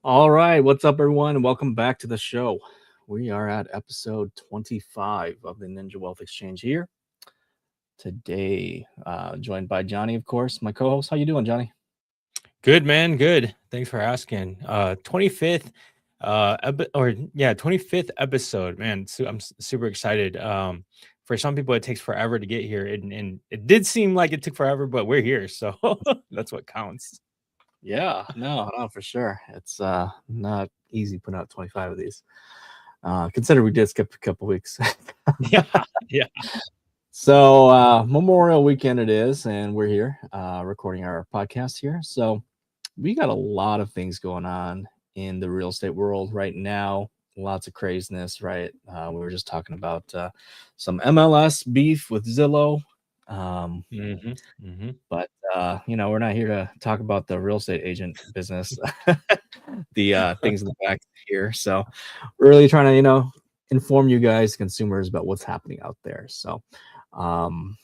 All right, what's up, everyone, and welcome back to the show. We are at episode 25 of the Ninja Wealth Exchange here today. Joined by Johnny, of course, my co-host. How you doing, Johnny? Good man, good. Thanks for asking. 25th 25th episode, man. So super excited. For some people it takes forever to get here and it did seem like it took forever, but we're here. So that's what counts. Yeah, no, for sure. It's not easy putting out 25 of these. Consider we did skip a couple weeks. Yeah. Yeah. So Memorial Weekend it is, and we're here recording our podcast here. So we got a lot of things going on in the real estate world right now. Lots of craziness, right? We were just talking about some MLS beef with Zillow. Um, hmm hmm but we're not here to talk about the real estate agent business, the things in the back here. So we're really trying to, inform you guys, consumers, about what's happening out there. So, um,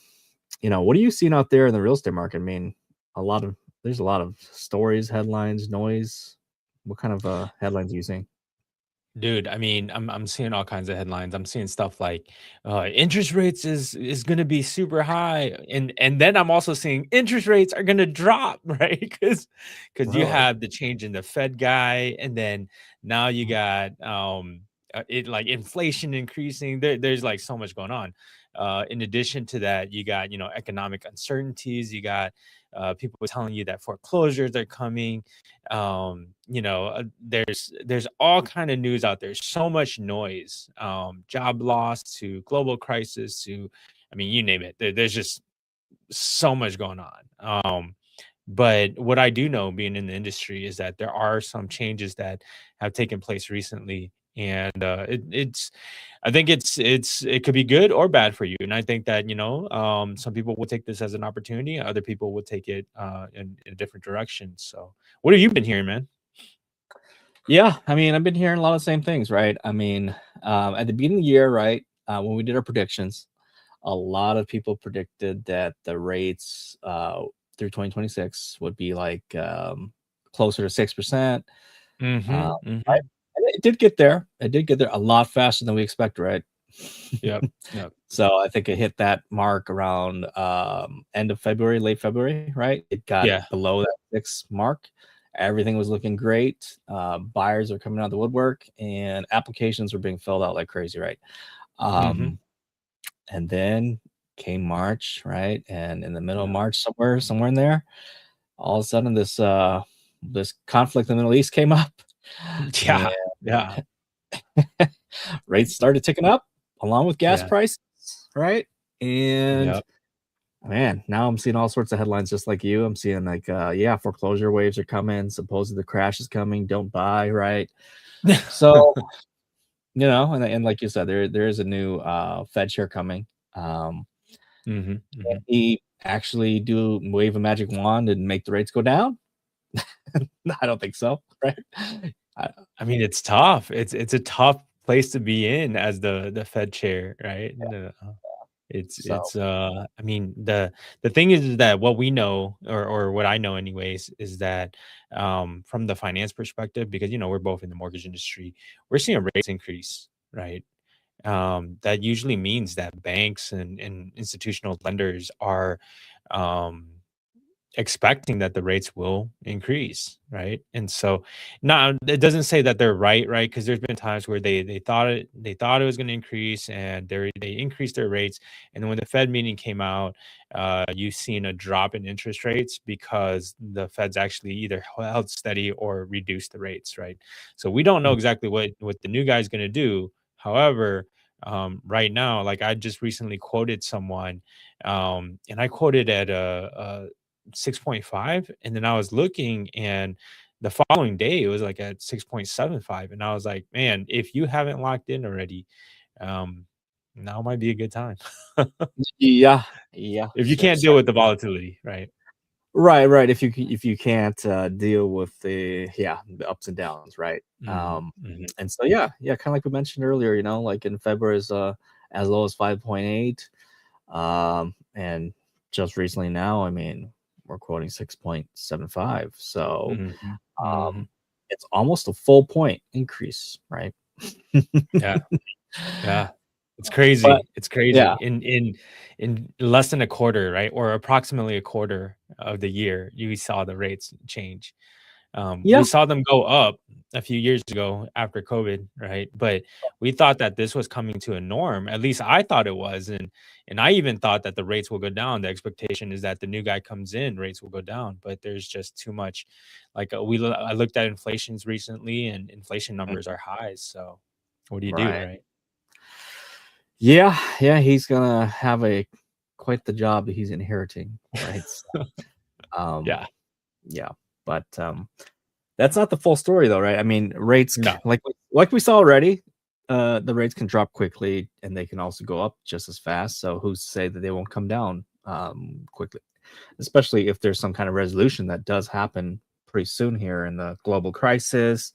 what are you seeing out there in the real estate market? I mean, there's a lot of stories, headlines, noise. What kind of headlines are you seeing? Dude, I mean, I'm seeing all kinds of headlines. I'm seeing stuff like interest rates is going to be super high, and then I'm also seeing interest rates are going to drop, right? Because you Really? have the change in the Fed guy, and then now you got it like inflation increasing. There's like so much going on. In addition to that, you got economic uncertainties. You got people telling you that foreclosures are coming. There's all kind of news out there, so much noise, job loss to global crisis to, I mean, you name it. There's just so much going on. But what I do know, being in the industry, is that there are some changes that have taken place recently, and I think it could be good or bad for you. And I think that some people will take this as an opportunity, other people will take it in a different direction. So, what have you been hearing, man? Yeah, I mean, I've been hearing a lot of the same things, right? I mean, at the beginning of the year, right, when we did our predictions, a lot of people predicted that the rates through 2026 would be like closer to 6%. Uh, Mhm, right? mhm. And it did get there. It did get there a lot faster than we expected, right? Yep, yep. So I think it hit that mark around end of February, late February, right? It got Yeah. below that 6 mark. Everything was looking great. Buyers are coming out of the woodwork, and applications were being filled out like crazy, right? Mhm. Um, and then came March, right? And in the middle of Yeah. March, somewhere in there, all of a sudden this conflict in the Middle East came up, and Yeah, yeah, rates started ticking up along with gas yeah, prices, right? And yep. man, now I'm seeing all sorts of headlines just like you. I'm seeing like, yeah, foreclosure waves are coming. Supposedly the crash is coming. Don't buy, right? So, and like you said, there is a new Fed chair coming. Um, Mhm, can mhm. he actually do wave a magic wand and make the rates go down? I don't think so, right? I, I mean, it's tough. It's a tough place to be in as the Fed chair, right? so I mean, the thing is that what we know, or what I know anyways, is that from the finance perspective, because we're both in the mortgage industry, we're seeing rates increase, right? That usually means that banks and institutional lenders are um expecting that the rates will increase, right? And so now it doesn't say that they're right? Because there's been times where they thought it was going to increase, and they increased their rates, and then when the Fed meeting came out, you've seen a drop in interest rates because the Fed's actually either held steady or reduced the rates, right? So we don't know exactly what the new guy's going to do. However, right now, like I just recently quoted someone, and I quoted at a 6.5, and then I was looking, and the following day it was like at 6.75, and I was like, man, if you haven't locked in already, um now might be a good time. yeah, yeah, If you can't that's deal with the volatility, right? right. If you can't deal with the ups and downs, right? Mhm, mhm. And so yeah, kind of like we mentioned earlier, like in February is as low as 5.8, and just recently now, I mean, we're quoting 6.75. So Mhm, um, mhm. it's almost a full point increase, right? Yeah. Yeah. It's But crazy. It's crazy. yeah, In less than a quarter, right? Or approximately a quarter of the year, you saw the rates change. yeah, We saw them go up a few years ago after COVID, right? But we thought that this was coming to a norm. At least I thought it was, and I even thought that the rates will go down. The expectation is that the new guy comes in, rates will go down. But there's just too much. Like I looked at inflations recently, and inflation mm, numbers are high. So what do you do, right. right? Yeah, yeah, he's gonna have a quite the job that he's inheriting, right? So, um, Yeah. yeah, but that's not the full story though, right? I mean, rates No. like we saw already, the rates can drop quickly and they can also go up just as fast. So who's to say that they won't come down quickly? Especially if there's some kind of resolution that does happen pretty soon here in the global crisis.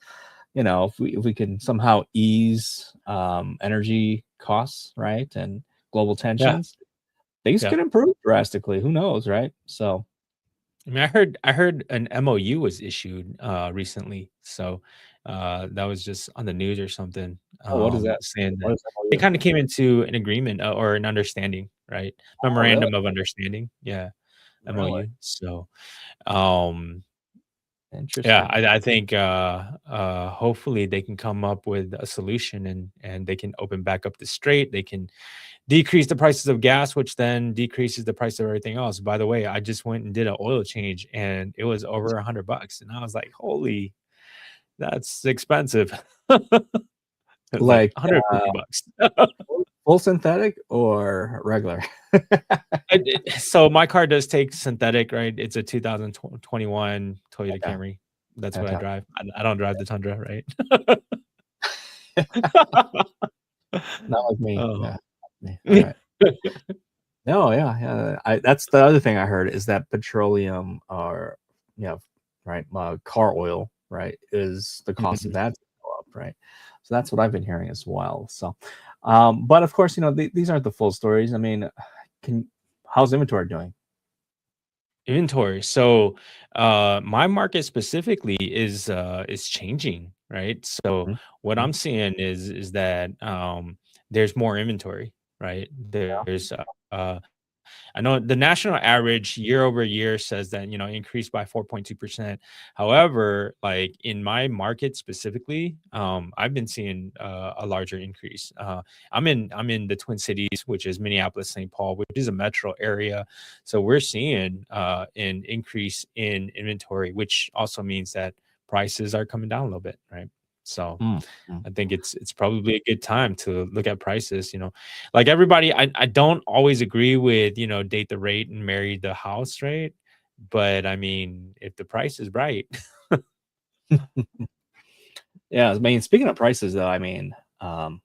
If we can somehow ease energy costs, right, and global Yeah. tensions, things Yeah. could improve drastically. Who knows, right? So, I mean, I heard an MOU was issued recently, so that was just on the news or something, oh, what is that? saying What that is they MOU? kind of came into an agreement or an understanding, right? Oh, really? Memorandum of understanding, yeah, Really MOU. So, um, yeah, interesting. I think hopefully they can come up with a solution and they can open back up the strait. They can decrease the prices of gas, which then decreases the price of everything else. By the way, I just went and did an oil change and it was over $100. And I was like, holy, that's expensive. It's like Like 150 bucks. full synthetic or regular? So my car does take synthetic, right? It's a 2021 Toyota Okay, Camry. That's what I fantastic. drive. I don't drive the Tundra, right? Not like me. Oh. Yeah, me. All right. No, yeah, yeah. That's the other thing I heard is that petroleum or right, car oil, right, is the cost of Mhm. that go up, right? So that's what I've been hearing as well. So, but of course, these aren't the full stories. I mean, can how's inventory doing? Inventory. So, my market specifically is changing, right? So Mhm, what mhm, I'm seeing is that there's more inventory, right? yeah, There's I know the national average year over year says that, increased by 4.2%. However, like in my market specifically, I've been seeing a larger increase. I'm in the Twin Cities, which is Minneapolis, St. Paul, which is a metro area. So we're seeing an increase in inventory, which also means that prices are coming down a little bit, right? So mm, mm. I think it's probably a good time to look at prices, like everybody, I don't always agree with, date the rate and marry the house rate. But I mean, if the price is right, Yeah, I mean, speaking of prices, though, I mean,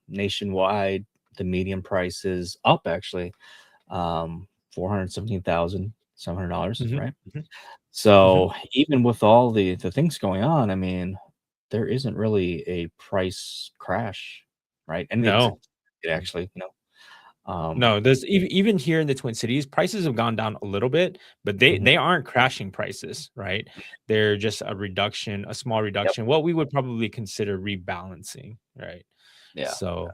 nationwide, the median price is up actually, 417,700, Mhm, right? mhm, mhm. So even with all the things going on, I mean, there isn't really a price crash, right? Anything's No. expected actually, um, No, there's even here in the Twin Cities, prices have gone down a little bit, but they mhm, they aren't crashing prices, right? They're just a small yep, reduction, what we would probably consider rebalancing, right? yeah, So,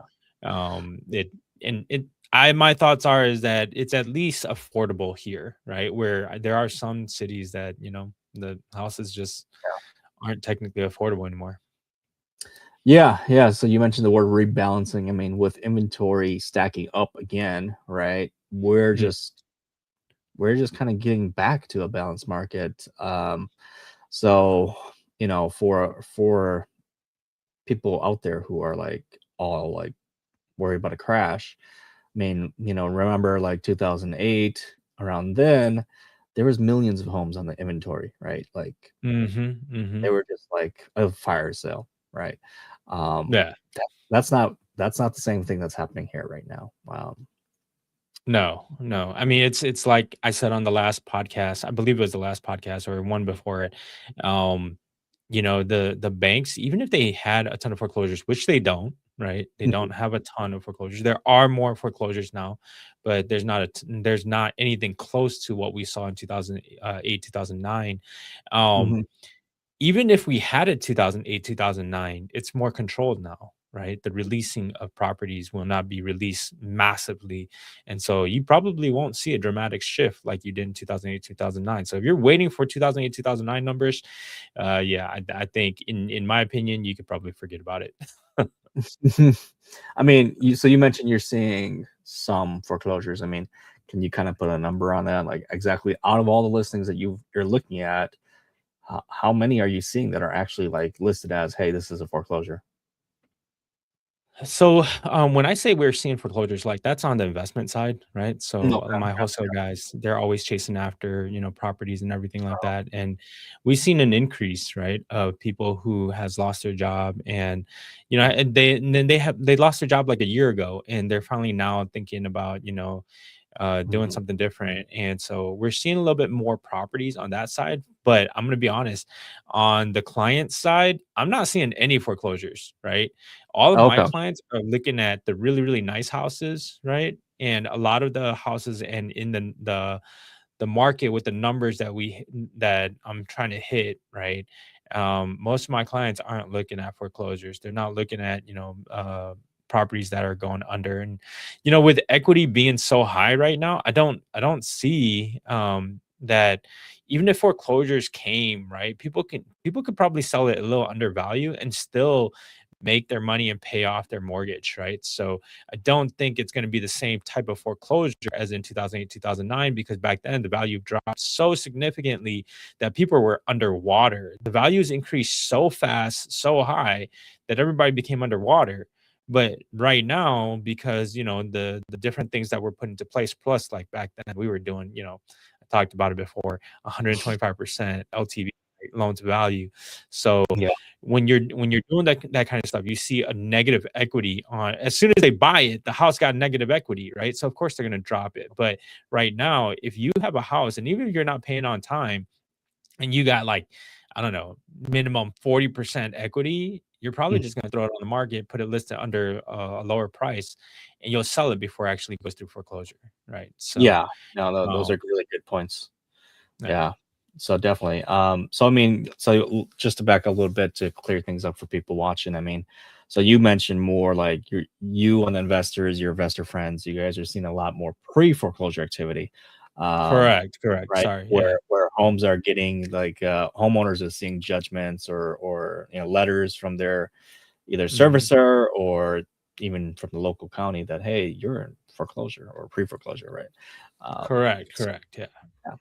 it and it I my thoughts are is that it's at least affordable here, right? Where there are some cities that, the houses just aren't technically affordable anymore. yeah, yeah. So you mentioned the word rebalancing. I mean, with inventory stacking up again, right? Mhm, We're just kind of getting back to a balanced market. So for people out there who are like all like worried about a crash, I mean, remember like 2008, around then, there was millions of homes on the inventory, right? Like mhm, they mhm. were just like a fire sale, right? Um, Yeah. that's not the same thing that's happening here right now. No, no. I mean, it's like I said on the last podcast, I believe it was the last podcast or one before it. Um, the banks, even if they had a ton of foreclosures, which they don't, right? They don't Mhm, have a ton of foreclosures. There are more foreclosures now, but there's not anything close to what we saw in 2008, 2009. Um, mhm, even if we had a 2008, 2009, it's more controlled now, right? The releasing of properties will not be released massively. And so you probably won't see a dramatic shift like you did in 2008, 2009. So if you're waiting for 2008, 2009 numbers, yeah, I think in my opinion, you could probably forget about it. I mean, you mentioned you're seeing some foreclosures. I mean, can you kind of put a number on that? Like exactly out of all the listings that you're looking at, how many are you seeing that are actually like listed as, hey, this is a foreclosure? So, when I say we're seeing foreclosures, like that's on the investment side, right? So, Okay. my Yeah. wholesale guys, they're always chasing after, properties and everything like that. And we've seen an increase, right, of people who has lost their job, and and then they lost their job like a year ago, and they're finally now thinking about, doing Mhm. something different. And so we're seeing a little bit more properties on that side. But I'm going to be honest, on the client side, I'm not seeing any foreclosures, right? All of my Okay. clients are looking at the really, really nice houses, right? And a lot of the houses and in the market with the numbers that I'm trying to hit, right? Most of my clients aren't looking at foreclosures. They're not looking at, properties that are going under. And, with equity being so high right now, I don't see that even if foreclosures came, right, people could probably sell it a little undervalued and still make their money and pay off their mortgage, right? So I don't think it's going to be the same type of foreclosure as in 2008, 2009, because back then the value dropped so significantly that people were underwater. The values increased so fast, so high that everybody became underwater. But right now, because the different things that were put into place, plus like back then we were doing, I talked about it before, 125% LTV, loan to value. So Yeah. when you're doing that kind of stuff, you see a negative equity on as soon as they buy it, the house got negative equity, right? So of course they're going to drop it. But right now, if you have a house and even if you're not paying on time and you got like, I don't know, minimum 40% equity, you're probably Mm. just going to throw it on the market, put it listed under a lower price, and you'll sell it before it actually goes through foreclosure, right? So, Yeah. No, those um, are really good points. yeah, Yeah. So definitely. So I mean, just to back up a little bit to clear things up for people watching. I mean, so you mentioned more like you and the investors, your investor friends, you guys are seeing a lot more pre-foreclosure activity. Um, correct, correct. right? Sorry, yeah. Where homes are getting like homeowners are seeing judgments or letters from their either Mhm. servicer or even from the local county that hey, you're in foreclosure or pre-foreclosure, right? Correct, So correct. Yeah. yeah.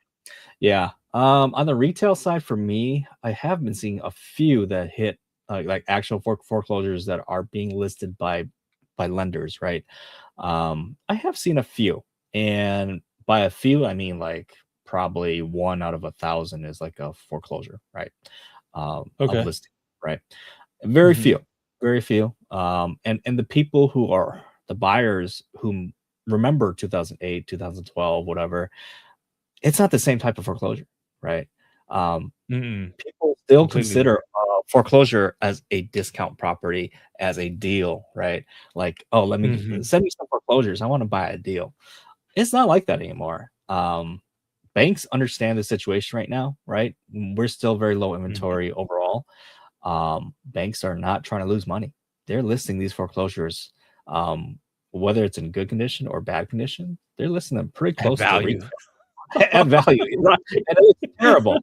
Yeah. On the retail side, for me, I have been seeing a few that hit like actual foreclosures that are being listed by lenders, right? I have seen a few, and by a few, I mean like probably one out of 1,000 is like a foreclosure, right? Of Okay. listing, right? Very Mhm. few, very few. And the people who are the buyers who remember 2008, 2012, whatever, it's not the same type of foreclosure, right? Um, Mm-mm. People still Completely consider different. foreclosure as a discount property, as a deal, right? Like, oh, let me Mhm. send me some foreclosures. I want to buy a deal. It's not like that anymore. Banks understand the situation right now, right? We're still very low Mhm. inventory overall. Banks are not trying to lose money. They're listing these foreclosures, um, whether it's in good condition or bad condition. They're listing them pretty At close to value. retail at value, right? And it looks terrible.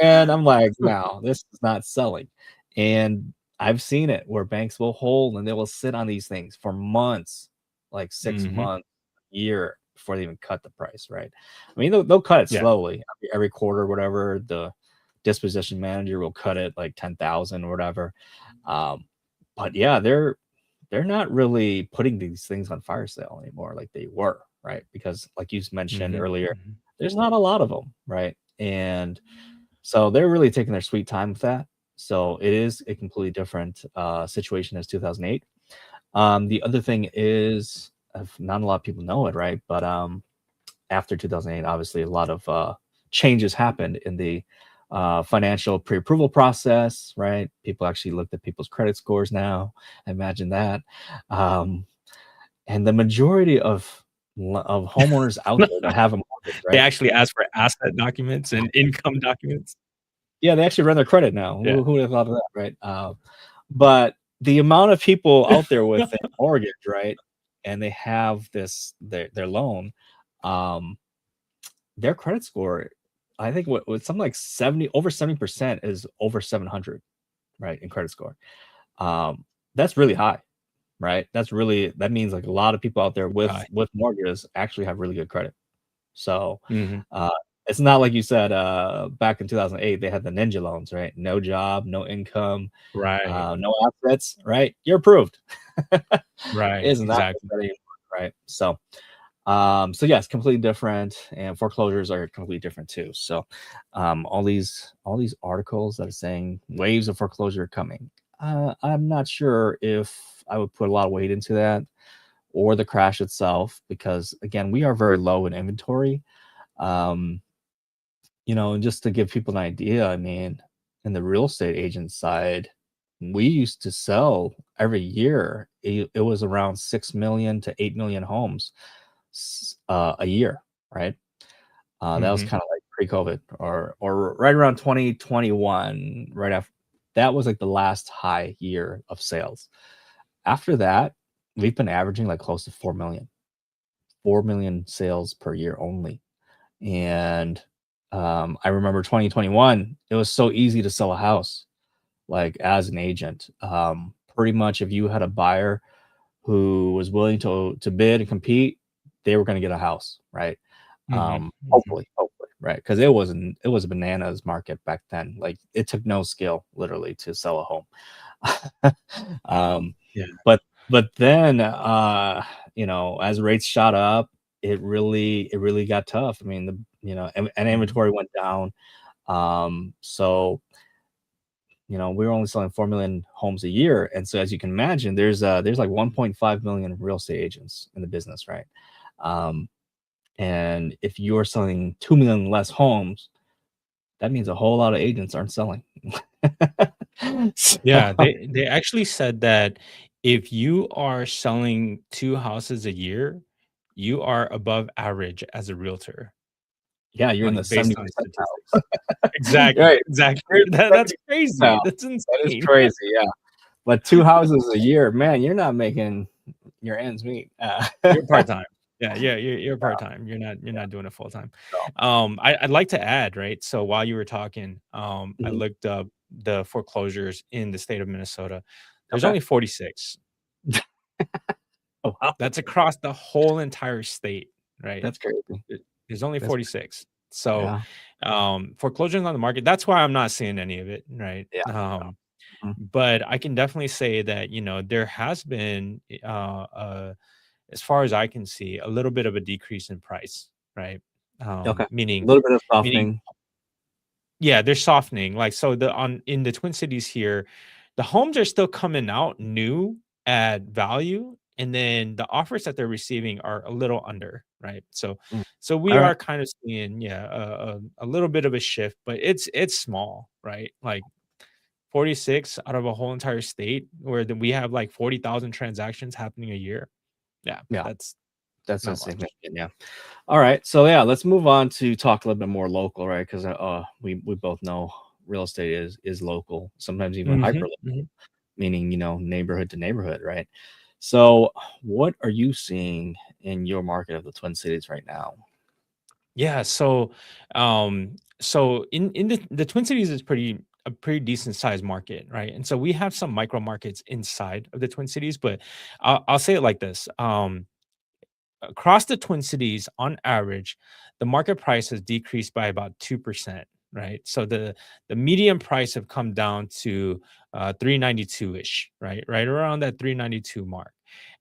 And I'm like, "No, this is not selling." And I've seen it where banks will hold and they will sit on these things for months, like 6 Mhm. months, year before they even cut the price, right? I mean, they'll cut it Yeah. slowly. Every quarter, whatever, the disposition manager will cut it like 10,000 or whatever. Um, but yeah, they're not really putting these things on fire sale anymore like they were, right? Because like you mentioned Mhm. earlier, Mhm. there's not a lot of them, right? And so they're really taking their sweet time with that. So it is a completely different situation as 2008. The other thing is, not a lot of people know it, right? But after 2008, obviously a lot of changes happened in the financial pre-approval process, right? People actually looked at people's credit scores now. Imagine that. Um, and the majority of homeowners out there that have a mortgage, They right? actually ask for asset documents and income documents. Yeah, they actually run their credit now. Yeah. Who would have thought of that, right? But the amount of people out there with a mortgage, right, and they have their loan, um, their credit score, I think what something like 70% is over 700, right, in credit score. Um, that's really high, right? That means like a lot of people out there Right. with mortgages actually have really good credit. So, Mhm. uh, it's not like you said, back in 2008, they had the ninja loans, right? No job, no income, Right. no assets, right? You're approved. Right. Isn't that like Exactly. that anymore, right? So yes, completely different, and foreclosures are completely different too. So, all these articles that are saying waves of foreclosure are coming. I'm not sure if I would put a lot of weight into that or the crash itself because again, we are very low in inventory. Um, and just to give people an idea, I mean, in the real estate agent side, we used to sell every year. It was around 6 million to 8 million homes a year, right? That was Mhm. kind of like pre-COVID or right around 2021, right after that was like the last high year of sales. After that, we've been averaging like close to 4 million sales per year only. And I remember 2021, it was so easy to sell a house, like as an agent. Pretty much if you had a buyer who was willing to bid and compete, they were going to get a house, right? Mhm. Mhm. Hopefully, right? Because it was a bananas market back then. Like it took no skill, literally, to sell a home. um, Yeah. but then, as rates shot up, it really got tough. I mean, and Mhm. inventory went down. So we were only selling 4 million homes a year, and so as you can imagine, there's like 1.5 million real estate agents in the business, right? Um, and if you're selling 2 million less homes, that means a whole lot of agents aren't selling. So, Yeah, they actually said that if you are selling 2 houses a year, you are above average as a realtor, yeah, you're in the like, based 70 on percentile. statistics. Exactly, Right. exactly. You're in the That's 70 crazy. percentile. That's That is insane. crazy, yeah. But 2 houses a year, man, you're not making your ends meet. You're part-time. Yeah, yeah, you're part-time. You're not doing it full-time. So I'd like to add, right? So while you were talking, I mhm, looked up the foreclosures in the state of Minnesota. There's okay. only 46. Oh, wow. That's across the whole entire state, right? That's crazy. There's only That's 46. So, yeah, foreclosures on the market, that's why I'm not seeing any of it, right? yeah, no. Mhm, But I can definitely say that, there has been, as far as I can see, a little bit of a decrease in price, right? okay. A Meaning, little bit of meaning, softening. yeah, they're softening. Like, so in the Twin Cities here, the homes are still coming out new at value, and then the offers that they're receiving are a little under, right? Mm, So we alright. are kind of seeing, yeah, a little bit of a shift, but it's small, right? Like 46 out of a whole entire state where we have like 40,000 transactions happening a year. Yeah, Yeah, that's that's not a much. significant, yeah. Alright, so, yeah, let's move on to talk a little bit more local, right? 'Cause, we both know real estate is local, sometimes even hyper Mhm, local, mhm. meaning, neighborhood to neighborhood, right? So, what are you seeing in your market of the Twin Cities right now? Yeah, so in the Twin Cities is a pretty decent sized market, right? And so we have some micro markets inside of the Twin Cities, but I'll say it like this. Across the Twin Cities, on average, the market price has decreased by about 2%, right? So the median price have come down to 392-ish, right? Right around that 392 mark.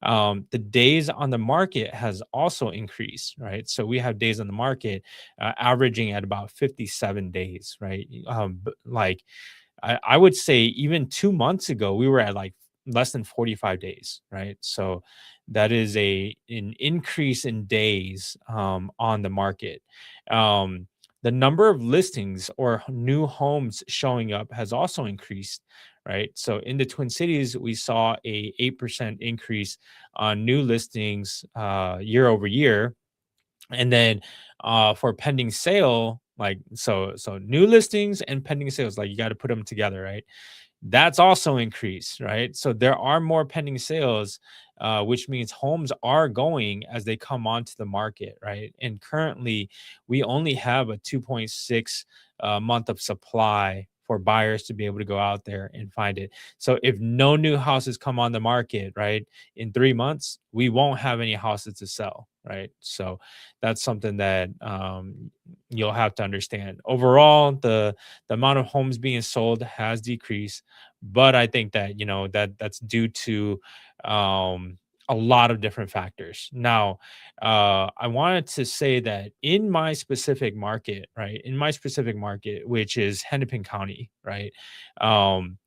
The days on the market has also increased, right? So we have days on the market averaging at about 57 days, right? Like I would say even 2 months ago, we were at like less than 45 days, right? So that is an increase in days on the market. The number of listings or new homes showing up has also increased, right? So in the Twin Cities, we saw a 8% increase on new listings year over year, and then for pending sale, Like so new listings and pending sales, like you got to put them together, right? That's also increased, right? So there are more pending sales, which means homes are going as they come onto the market, right? And currently, we only have a 2.6 month of supply for buyers to be able to go out there and find it. So if no new houses come on the market, right, in 3 months, we won't have any houses to sell, right? So that's something that you'll have to understand. Overall, the amount of homes being sold has decreased, but I think that that's due to um a lot of different factors. Now, I wanted to say that in my specific market, right, in my specific market, which is Hennepin County, right, um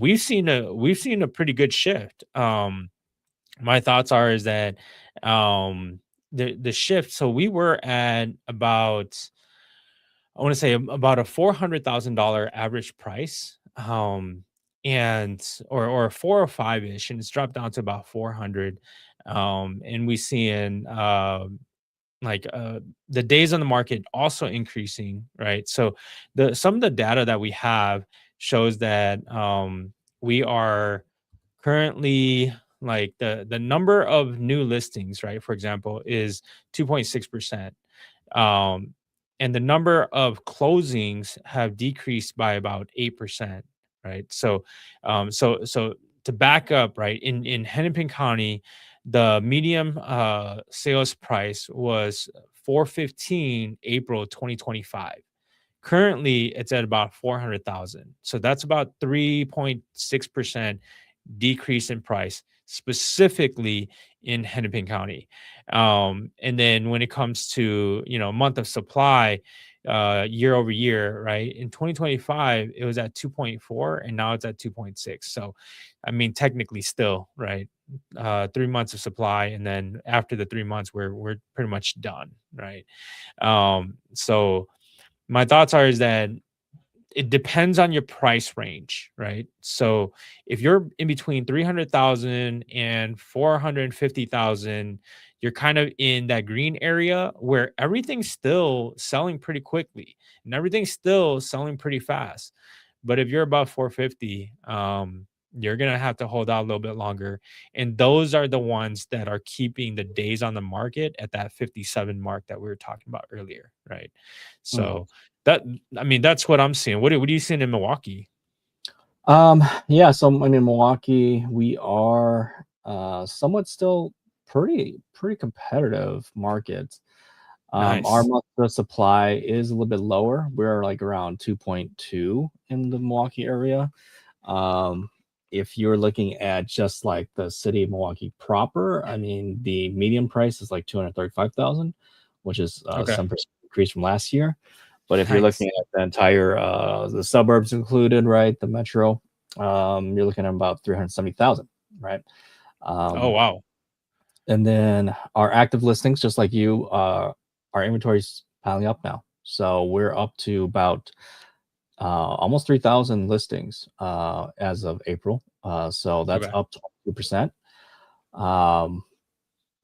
we've seen a pretty good shift. My thoughts are is that the shift, so we were at about, I want to say, about a $400,000 average price, and or 405 ish, and it's dropped down to about 400. And we seeing like the days on the market also increasing, right? So the some of the data that we have shows that we are currently, like, the number of new listings, right, for example, is 2.6%. um, and the number of closings have decreased by about 8%, right? So to back up, right, in Hennepin County, the medium sales price was 415 April 2025. Currently, it's at about 400,000. So that's about 3.6% decrease in price, specifically in Hennepin County. And then when it comes to, month of supply, year over year, right? In 2025, it was at 2.4 and now it's at 2.6. So, I mean, technically still, right? 3 months of supply. And then after the 3 months, we're pretty much done, right? So my thoughts are is that it depends on your price range, right? So if you're in between 300,000 and 450,000, you're kind of in that green area where everything's still selling pretty quickly and everything's still selling pretty fast. But if you're above 450, you're going to have to hold out a little bit longer. And those are the ones that are keeping the days on the market at that 57 mark that we were talking about earlier, right? Mhm. So that, I mean, that's what I'm seeing. What are you seeing in Milwaukee? Yeah, so I mean, Milwaukee, we are somewhat still pretty competitive market. Our Nice. month of supply is a little bit lower. We're like around 2.2 in the Milwaukee area. Um, if you're looking at just like the city of Milwaukee proper, I mean, the median price is like 235,000, which is Okay. 7% increase from last year. But if you're looking Nice. at the entire the suburbs included, right, the metro, you're looking at about 370,000, right? Oh, Um, wow. and then our active listings, just like you, our inventory's piling up now. So we're up to about almost 3,000 listings as of April. So that's Okay. up 22%. Um,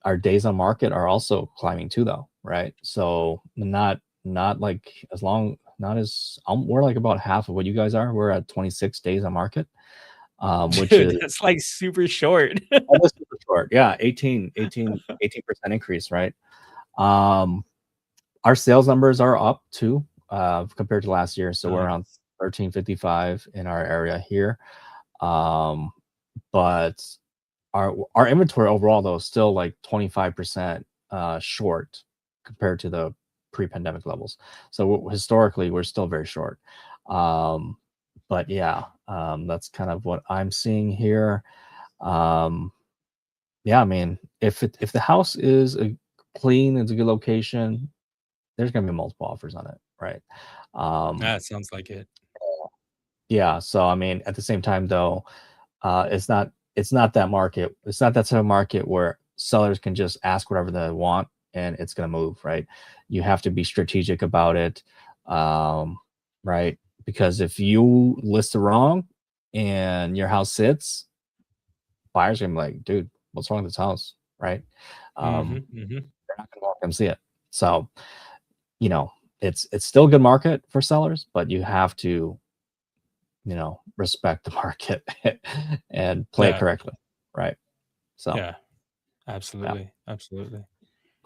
our days on market are also climbing too, though, right? So not like as long, not as we're like about half of what you guys are. We're at 26 days on market, which Dude, is that's like super short. almost super short. Yeah, 18% increase, right? Um, our sales numbers are up too compared to last year. So we're around Nice. 1355 in our area here. Um, but our inventory overall though is still like 25% short compared to the pre-pandemic levels. So historically we're still very short. Um, but yeah, that's kind of what I'm seeing here. Um, yeah, I mean, if the house is clean, it's a good location, there's gonna be multiple offers on it, right? Um, That sounds like it. yeah, so I mean, at the same time though, it's not that market. It's not that type of market where sellers can just ask whatever they want and it's gonna move, right? You have to be strategic about it, um, right? Because if you list it wrong and your house sits, buyers are gonna be like, dude, what's wrong with this house, right? Mhm, Um, mhm. they're not gonna walk and see it. So, you know, it's still a good market for sellers, but you have to, respect the market and play it Yeah, correctly, right? So, yeah, yeah. absolutely, absolutely.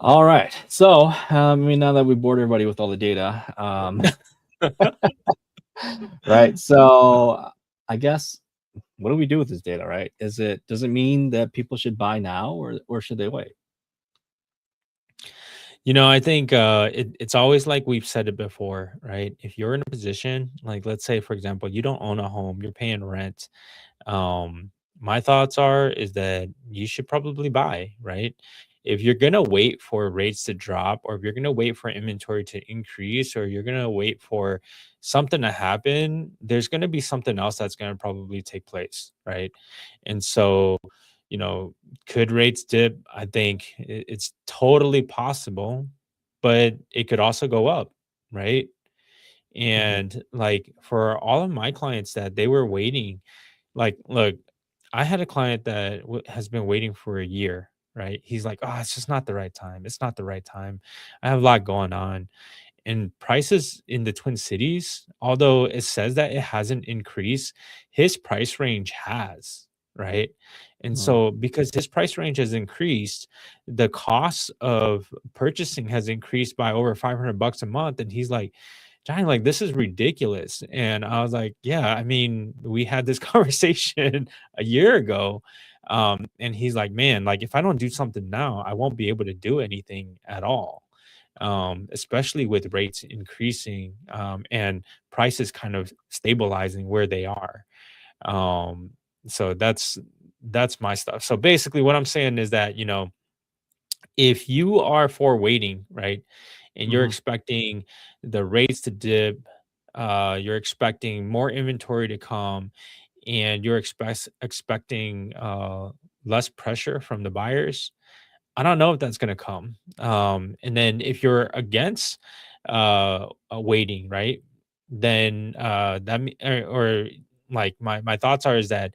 All right. So, now that we bored everybody with all the data, right? So, I guess what do we do with this data, right? Does it mean that people should buy now, or should they wait? I think it's always like we've said it before, right? If you're in a position, like let's say, for example, you don't own a home, you're paying rent. My thoughts are is that you should probably buy, right? If you're gonna wait for rates to drop, or if you're gonna wait for inventory to increase, or you're gonna wait for something to happen, there's gonna be something else that's gonna probably take place, right? And so, you know, could rates dip? I think it's totally possible, but it could also go up, right? Mhm. And like for all of my clients that they were waiting, like, look, I had a client that has been waiting for a year, right? He's like, oh, it's just not the right time. It's not the right time. I have a lot going on. And prices in the Twin Cities, although it says that it hasn't increased, his price range has, right? And Mm. so because his price range has increased, the cost of purchasing has increased by over $500 a month. And he's like, Johnny, like, this is ridiculous. And I was like, yeah, I mean, we had this conversation a year ago. And he's like, man, like, if I don't do something now, I won't be able to do anything at all. Especially with rates increasing, and prices kind of stabilizing where they are. Um, so that's my stuff. So basically what I'm saying is that, if you are for waiting, right, and you're Mhm. expecting the rates to dip, you're expecting more inventory to come, and you're expecting less pressure from the buyers, I don't know if that's going to come. And then if you're against waiting, right, then or like my thoughts are is that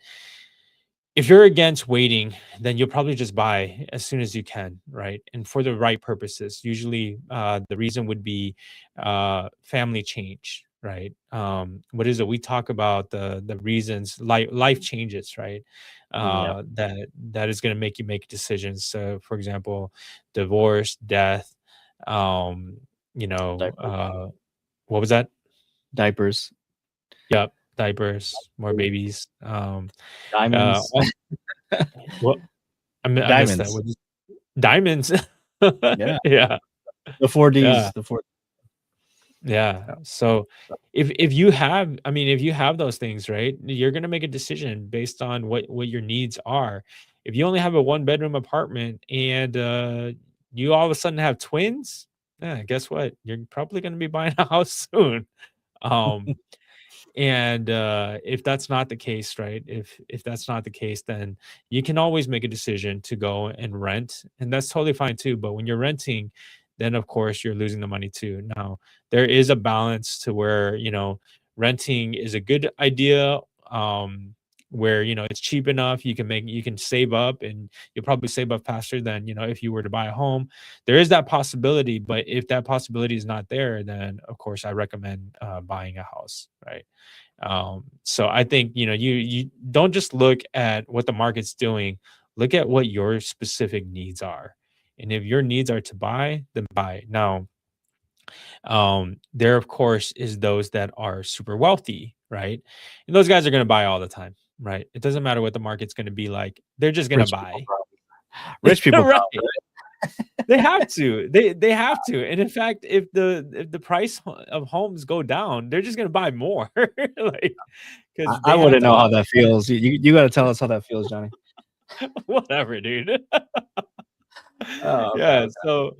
if you're against waiting, then you'll probably just buy as soon as you can, right? And for the right purposes. Usually, the reason would be family change, right? What is it? We talk about the reasons life changes, right? Yep. That is going to make you make decisions. So, for example, divorce, death. Um, Diapers. what was that? Diapers. Yep, diapers, more babies. Diamonds. All, what I missed that. Diamonds. What is diamonds? Yeah. Yeah, The four yeah, Ds. The four. yeah. Yeah. So if you have, I mean, if you have those things, right, you're gonna make a decision based on what your needs are. If you only have a one bedroom apartment and you all of a sudden have twins, yeah, guess what? You're probably gonna be buying a house soon. Um, And if that's not the case, right? If that's not the case, then you can always make a decision to go and rent, and that's totally fine too. But when you're renting, then of course you're losing the money too. Now there is a balance to where renting is a good idea. Where it's cheap enough, you can save up, and you'll probably save up faster than if you were to buy a home. There is that possibility, but if that possibility is not there, then of course I recommend buying a house, right? So I think you don't just look at what the market's doing, look at what your specific needs are. And if your needs are to buy, then buy. Now, there of course is those that are super wealthy, right? And those guys are going to buy all the time, right? It doesn't matter what the market's going to be like. They're just going to Rich people buy. problem. Rich people Right. problem. They have to. They have to. And in fact, if the price of homes go down, they're just going to buy more. Like I, cuz I they have wouldn't to know how off that feels. You got to tell us how that feels, Johnny. whatever, dude. Oh, okay, Yeah, okay.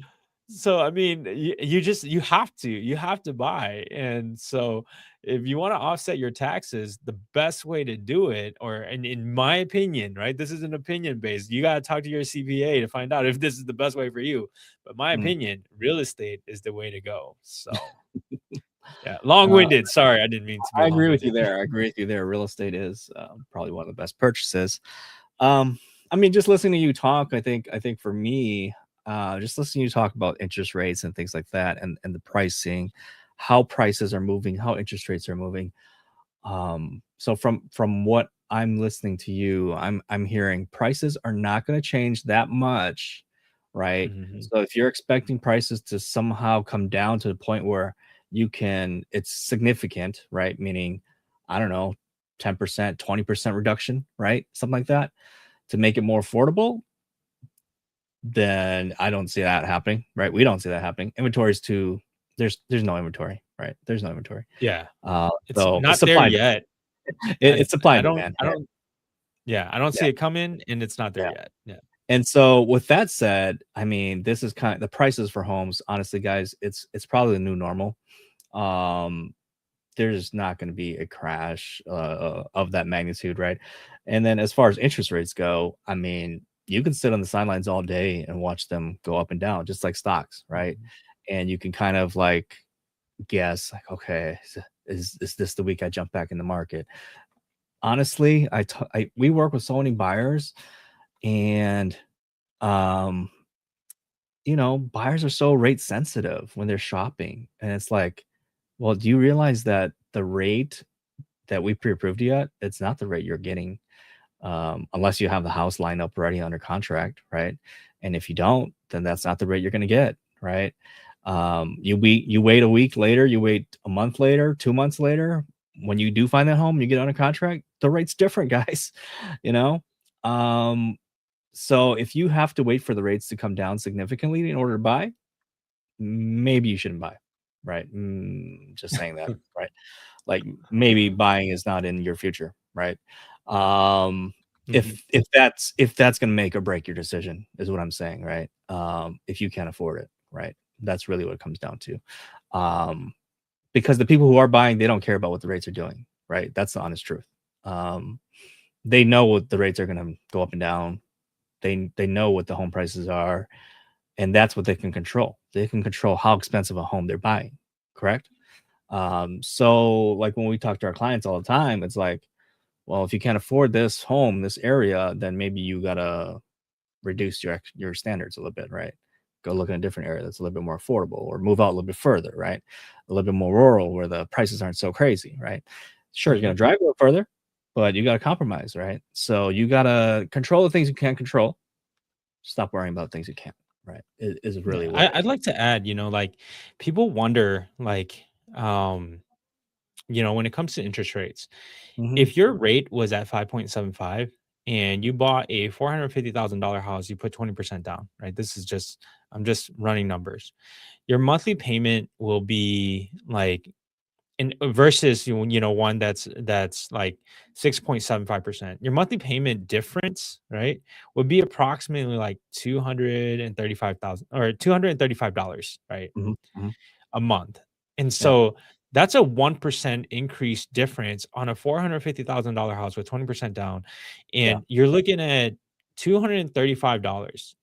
so I mean, you have to buy. And so if you want to offset your taxes, the best way to do it, or and in my opinion, right? This is an opinion based. You got to talk to your CPA to find out if this is the best way for you. But my Mm. opinion, real estate is the way to go. So, yeah, Uh, long-winded. Sorry, I didn't mean to be I agree with you long-winded. there. I agree with you there. Real estate is probably one of the best purchases. Just listening to you talk, I think for me, just listening to you talk about interest rates and things like that, and the pricing, how prices are moving, how interest rates are moving. So from what I'm listening to you, I'm hearing prices are not going to change that much, right? Mhm. So if you're expecting prices to somehow come down to the point where it's significant, right? Meaning, I don't know, 10%, 20% reduction, right? Something like that to make it more affordable, then I don't see that happening, right? We don't see that happening. Inventory is too there's no inventory, right? There's no inventory. Yeah. It's So it's not there supply and yet. it's supply I and don't demand, I right? don't yeah, I don't Yeah, see it coming, and it's not there yeah. yet. Yeah. And so with that said, I mean, this is kind of the prices for homes, honestly, guys, it's probably the new normal. Um, there's not going to be a crash of that magnitude, right? And then as far as interest rates go, I mean, you can sit on the sidelines all day and watch them go up and down, just like stocks, right? Mhm. And you can kind of like guess, like, okay, is this the week I jump back in the market? Honestly, we work with so many buyers, and um, buyers are so rate sensitive when they're shopping, and it's like, well, do you realize that the rate that we pre-approved you at, it's not the rate you're getting, unless you have the house lined up ready under contract, right? And if you don't, then that's not the rate you're going to get, right? You wait a week later, you wait a month later, 2 months later. When you do find that home, you get under contract, the rate's different, guys. You know, um, so if you have to wait for the rates to come down significantly in order to buy, maybe you shouldn't buy, right? Just saying that, right? Like, maybe buying is not in your future, right? Um, Mhm. if that's gonna make or break your decision is what I'm saying, right? If you can't afford it, right? That's really what it comes down to. Um, because the people who are buying, they don't care about what the rates are doing, right? That's the honest truth. Um, they know what the rates are gonna go up and down. They know what the home prices are, and that's what they can control. They can control how expensive a home they're buying, correct? So like when we talk to our clients all the time, it's like, well, if you can't afford this home, this area, then maybe you gotta reduce your standards a little bit, right? Go look in a different area that's a little bit more affordable, or move out a little bit further, right? A little bit more rural where the prices aren't so crazy, right? Sure, you're gonna Mhm. drive a little further, but you gotta compromise, right? So you gotta control the things you can't control. Stop worrying about things you can't, right? Is really Yeah, what I'd like to add, like, people wonder, like, um, when it comes to interest rates, Mhm, if your rate was at 5.75 and you bought a $450,000 house, you put 20% down, right? I'm just running numbers. Your monthly payment will be like, and versus one that's like 6.75%. Your monthly payment difference, right, would be approximately like 235,000 or $235, right, mhm, mhm. a month. And Yeah, so that's a 1% increase difference on a $450,000 house with 20% down. yeah, And you're looking at $235.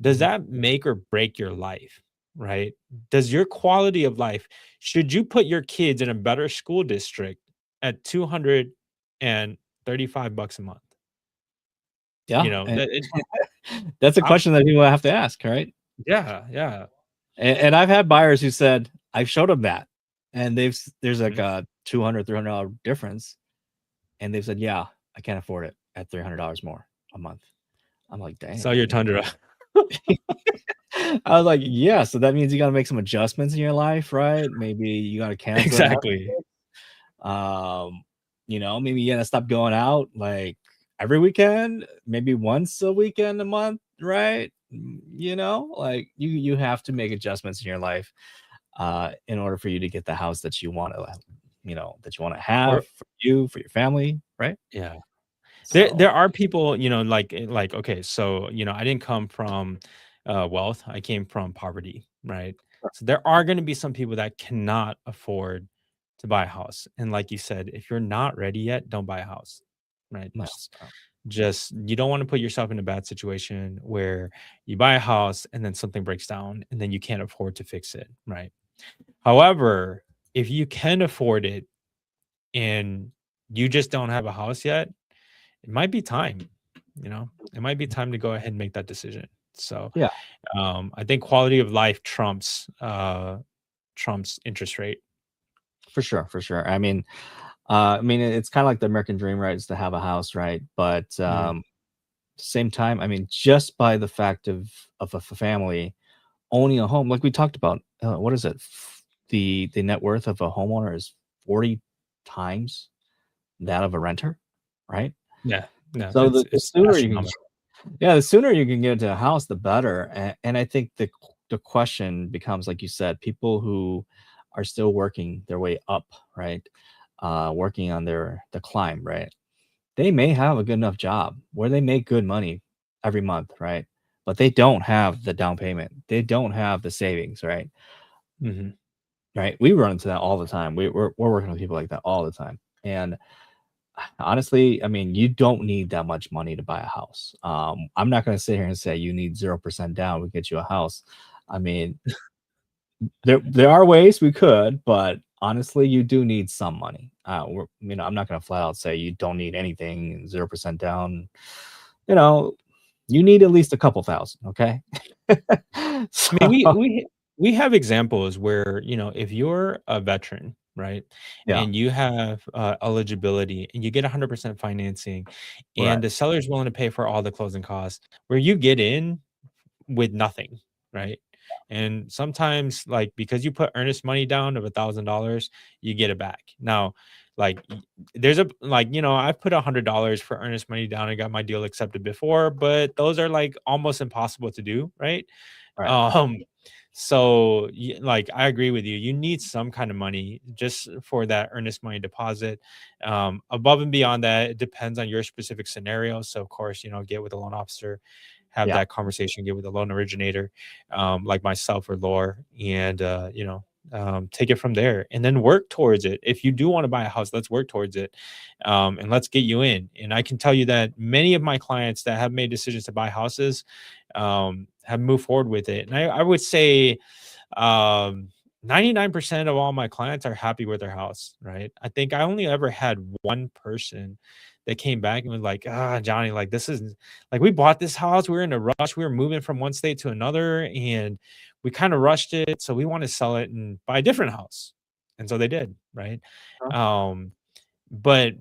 Does mhm. that make or break your life, right? Does your quality of life, should you put your kids in a better school district at 235 bucks a month? Yeah, and That it that's a I'm question that people have to ask, right? yeah, yeah. And I've had buyers who said I've showed them that, and there's like Mhm. a $200 difference, and they've said, "Yeah, I can't afford it at $300 more a month." I'm like, Sell "Dang." your Tundra. I was like, "Yeah, so that means you gotta make some adjustments in your life, right? Maybe you gotta cancel that Exactly. Um, maybe you gotta stop going out like every weekend, maybe once a weekend a month, right? Like you have to make adjustments in your life in order for you to get the house that you want to have Or for you, for your family, right? yeah. There So are people, like, okay, so, I didn't come from, wealth, I came from poverty, right? So there are gonna be some people that cannot afford to buy a house, and like you said, if you're not ready yet, don't buy a house, right? no, no. Just you don't wanna put yourself in a bad situation where you buy a house and then something breaks down and then you can't afford to fix it, right? However, if you can afford it and you just don't have a house yet, it might be time, it might be time to go ahead and make that decision. So Yeah, I think quality of life trumps interest rate. for sure, for sure. I mean, it's kind of like the American dream, right? Is to have a house, right? But Mhm. same time, I mean, just by the fact of a family owning a home, like we talked about, what is it? The net worth of a homeowner is 40 times that of a renter, right? Yeah, no, So the it's sooner you can, astronomical. yeah, the sooner you can get into a house, the better. And I think the question becomes, like you said, people who are still working their way up, right? Working on the climb, right? They may have a good enough job where they make good money every month, right? But they don't have the down payment. They don't have the savings, right? Mhm. Right. We run into that all the time. We're working with people like that all the time. And honestly, I mean, you don't need that much money to buy a house. I'm not going to sit here and say you need 0% down to get you a house. I mean, there are ways we could, but honestly, you do need some money. I'm not going to flat out say you don't need anything, 0% down. You know, you need at least a couple thousand. Okay. I mean, So we have examples where, if you're a veteran, right, yeah, and you have eligibility and you get 100% financing, right, and the seller is willing to pay for all the closing costs, where you get in with nothing, right? And sometimes, like, because you put earnest money down of $1,000, you get it back. Now, like, there's I've put $100 for earnest money down and got my deal accepted before, but those are like almost impossible to do, right? right. Um, so like, I agree with you. You need some kind of money just for that earnest money deposit. Above and beyond that, it depends on your specific scenario. So of course, get with a loan officer, have Yeah, that conversation, get with a loan originator, like myself or Laura, and take it from there, and then work towards it. If you do want to buy a house, let's work towards it, and let's get you in. And I can tell you that many of my clients that have made decisions to buy houses have moved forward with it. And I would say, um, 99% of all my clients are happy with their house, right? I think I only ever had one person that came back and was like, Johnny, like, this is like, we bought this house, we were in a rush, we were moving from one state to another, and we kind of rushed it. So we want to sell it and buy a different house. And so they did, right? uh, Um, but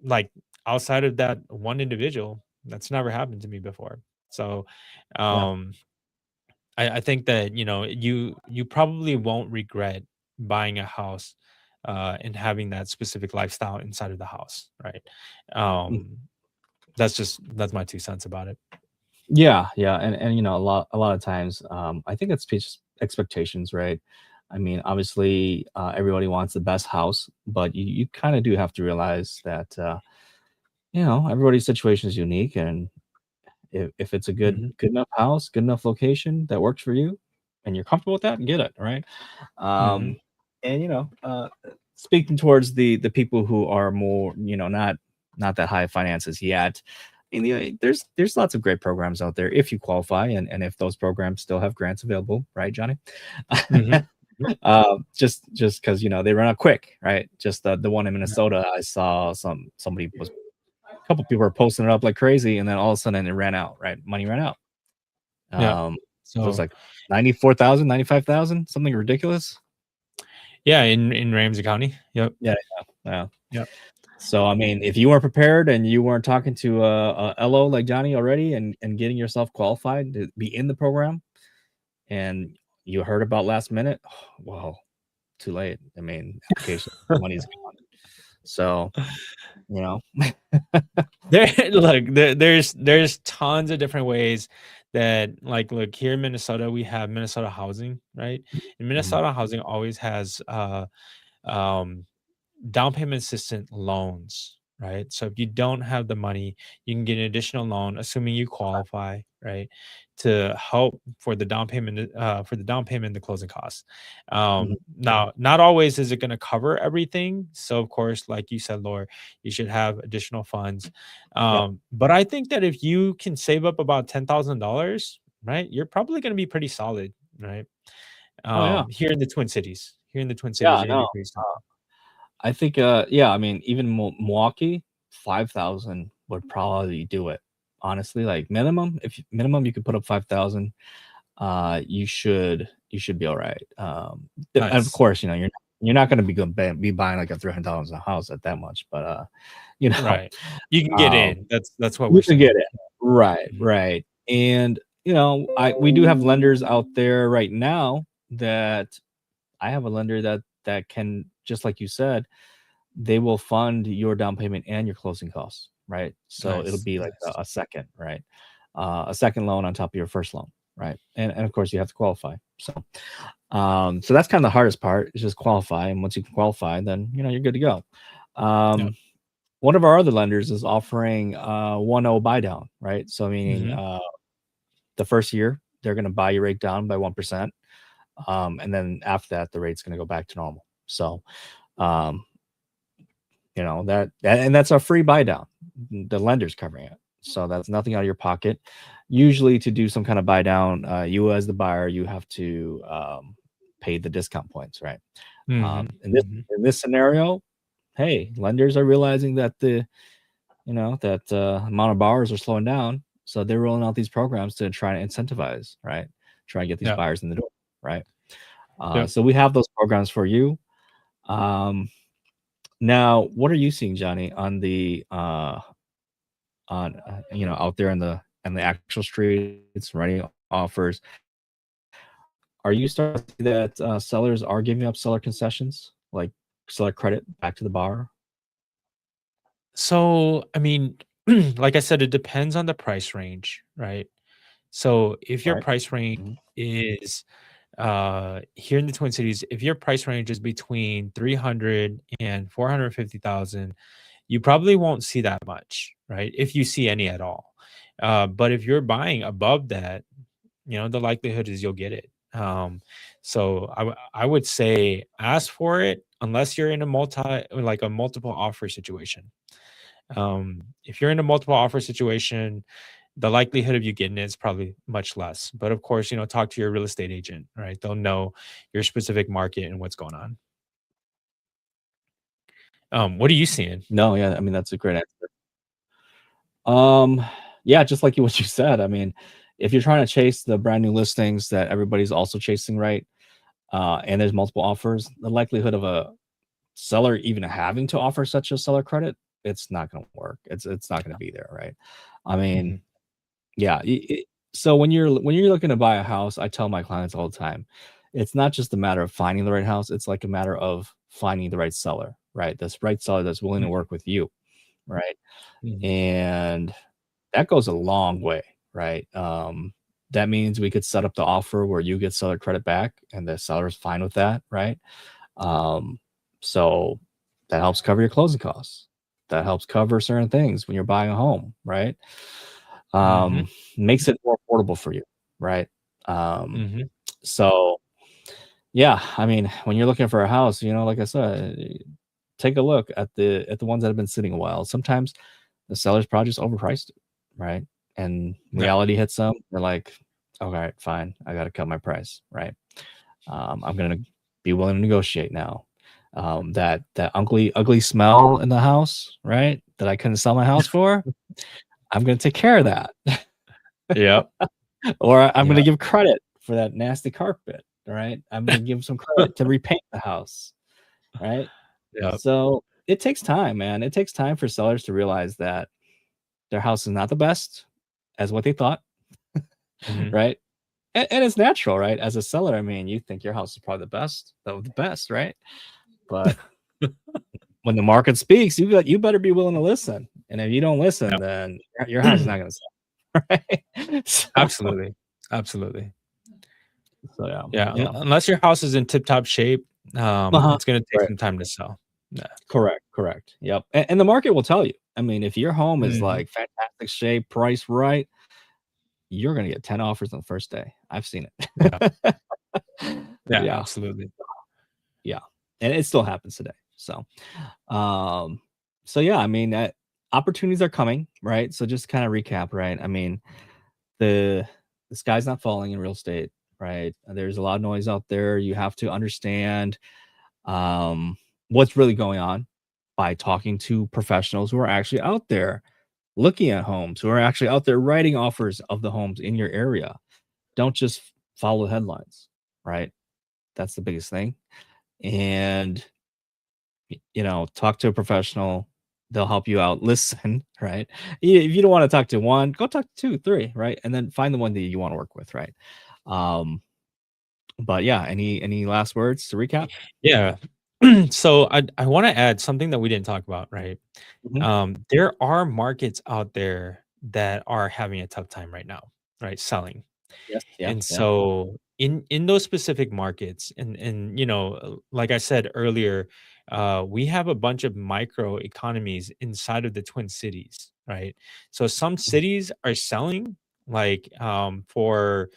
like, outside of that one individual, that's never happened to me before. So yeah. um I think that, you probably won't regret buying a house and having that specific lifestyle inside of the house, right? Mm. Um that's my 2 cents about it. Yeah, yeah, and a lot of times, I think it's just expectations, right? I mean, obviously, everybody wants the best house, but you kind of do have to realize that everybody's situation is unique, and if it's a Mhm, good enough house, good enough location that works for you, and you're comfortable with that, get it, right? mhm, Um, and speaking towards the people who are more, not that high finances yet. I mean, there's lots of great programs out there if you qualify, and if those programs still have grants available, right, Johnny? mhm, mhm, Just because they run out quick, right? Just the one in yeah, Minnesota, I saw somebody was a couple people were posting it up like crazy, and then all of a sudden it ran out, right? Money ran out. yeah. Um, it was So, like 94,000, 95,000, something ridiculous. yeah, in Ramsey County. Yep, Yeah, yeah, yeah. yep. So I mean, if you weren't prepared and you weren't talking to a LO like Johnny already, and getting yourself qualified to be in the program, and you heard about last minute, well, too late. I mean, application money's gone. So you know, There look, there's tons of different ways that, like, look, here in Minnesota, we have Minnesota Housing, right? And Mhm, Minnesota Housing always has um down payment assistant loans, right? So if you don't have the money, you can get an additional loan, assuming you qualify, right, to help for the down payment and the closing costs. mhm, Now, not always is it going to cover everything. So of course, like you said, Laura, you should have additional funds. yep. But I think that if you can save up about $10,000, right, you're probably going to be pretty solid, right? Oh yeah, Here in the Twin Cities, yeah. you're going to be No, pretty solid. I think yeah. I mean, even Milwaukee, 5,000 would probably do it. honestly. Like minimum, if minimum you could put up 5,000, you should be all right. And of Nice. course, you're not going to be buying like a $300 a house at that much, but you know, Right. You can get um, in. That's what you we're can get saying. it. Right, Mhm. right. And we do have lenders out there right now that I have a lender that can, just like you said, they will fund your down payment and your closing costs, right? So it'll Nice. be like Nice. a second, right? A second loan on top of your first loan, right? And of course you have to qualify. So that's kind of the hardest part is just qualify. And once you can qualify, then you're good to go. Yep. Um, One of our other lenders is offering 1.0 buy down, right? So meaning Mhm. the first year they're going to buy your rate down by 1%, and then after that the rate's going to go back to normal. So um, and that's a free buy down. The lender's covering it, so that's nothing out of your pocket. Usually, to do some kind of buy down, you as the buyer, you have to pay the discount points, right? Mhm. In this Mhm. scenario, hey, lenders are realizing that amount of borrowers are slowing down, so they're rolling out these programs to try to incentivize, right? Try and get these Yep. buyers in the door, right? Yep. So we have those programs for you. Now, what are you seeing, Johnny, on the out there in the actual streets, writing offers? Are you starting to see that sellers are giving up seller concessions, like seller credit back to the borrower, So, I mean, like I said, it depends on the price range, right? So, if your right? price range Mhm. is here in the Twin Cities, if your price range is between 300 and 450,000, you probably won't see that much, right? If you see any at all. But if you're buying above that, the likelihood is you'll get it. So I would say ask for it unless you're in a multiple offer situation. If you're in a multiple offer situation, the likelihood of you getting it is probably much less. But of course, talk to your real estate agent, right? They'll know your specific market and what's going on. What are you seeing? No, yeah, I mean that's a great answer. Um, yeah, just like what you said. I mean, if you're trying to chase the brand new listings that everybody's also chasing, right? And there's multiple offers, the likelihood of a seller even having to offer such a seller credit, it's not going to work. It's not going to be there, right? I mean, Mhm. yeah. So when you're looking to buy a house, I tell my clients all the time, it's not just a matter of finding the right house. It's like a matter of finding the right seller, right? This right seller that's willing to Mhm. work with you, right? Mhm. And that goes a long way, right? That means we could set up the offer where you get seller credit back, and the seller's fine with that, right? Um, so that helps cover your closing costs. That helps cover certain things when you're buying a home, right? Mhm. Makes it more affordable for you, right? Um, Mhm. so yeah, I mean, when you're looking for a house, like I said, take a look at the ones that have been sitting a while. Sometimes the sellers probably just overpriced it, right? And Yeah. reality hits them. They're like, all right, fine, I got to cut my price, right? I'm gonna be willing to negotiate now. That ugly smell in the house, right? That I couldn't sell my house for. I'm gonna take care of that, Yep. or I'm gonna Yeah. give credit for that nasty carpet. All right, I'm gonna give some credit to repaint the house, right? Yep. So it takes time, man. It takes time for sellers to realize that their house is not the best as what they thought, Mhm. right? And it's natural, right? As a seller, I mean, you think your house is probably the best of the best, right? But when the market speaks, you better be willing to listen. And if you don't listen, Yep. then your house is not going to sell, right? Absolutely. Absolutely. Yeah, Yeah, yeah. unless your house is in tip-top shape, Uh-huh. it's gonna take Right. some time to sell. Yeah. Correct. Yep. And the market will tell you. I mean, if your home is Mhm. like fantastic shape, price right, you're going to get 10 offers on the first day. I've seen Yeah. it. Yeah, Yeah. absolutely. Yeah. And it still happens today. Um, so yeah, I mean, opportunities are coming, right? So just kind of recap, right? I mean, the the sky's not falling in real estate, right? There's a lot of noise out there. You have to understand what's really going on by talking to professionals who are actually out there looking at homes, who are actually out there writing offers of the homes in your area. Don't just follow the headlines, right? That's the biggest thing. And talk to a professional. They'll help you out. Listen, right? If you don't want to talk to one, go talk to two, three, right? And then find the one that you want to work with, right? Um, but yeah, any last words to recap? Yeah. So I want to add something that we didn't talk about, right? Mhm. There are markets out there that are having a tough time right now, right? Selling. Yes, yeah, And yeah. so in those specific markets, and like I said earlier, we have a bunch of micro economies inside of the Twin Cities, right? So some Mhm. cities are selling like for